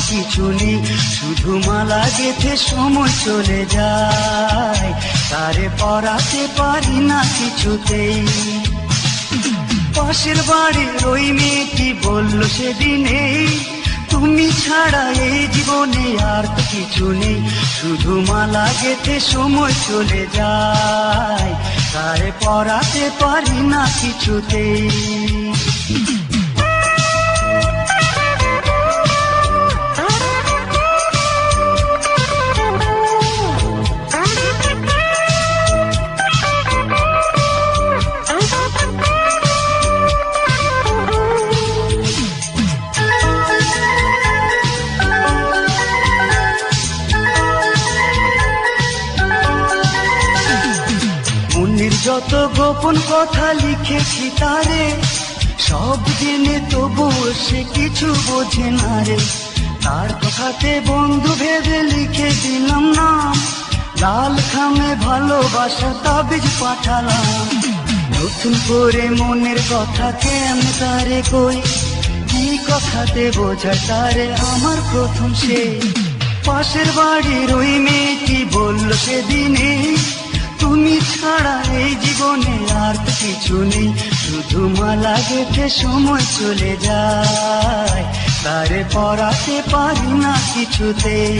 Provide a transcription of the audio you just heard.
কিছু নেই, শুধু মালা গেঁথে সময় চলে যায়, তারে পরাতে পারি না কিছুতেই। পাশের বাড়ির ওই মেয়েটি বলল সেদিনে, তুমি ছাড়া এই জীবনে আর তো কিছু নেই, শুধু মালা গেঁথে সময় চলে যায়, তারে পরাতে পারি না কিছুতেই। যত গোপন কথা লিখেছি তারে, সব জেনে তবুও সে কিছু বোঝে না রে। তার কথাতে বন্ধু ভেবে লিখে দিলাম নাম, লাল খামে ভালোবাসা তাবিজ পাঠালাম। নতুন করে মনের কথা কেন তারে কই, কি কথাতে বোঝা তারে আমার প্রথম সে। পাশের বাড়ির ওই মেয়েটি বলল সেদিনে, তুমি ছাড়া এই জীবনে আর তো কিছু নেই, শুধু মালা গেঁথে সময় চলে যায়, তারে পরাতে পারি না কিছুতেই।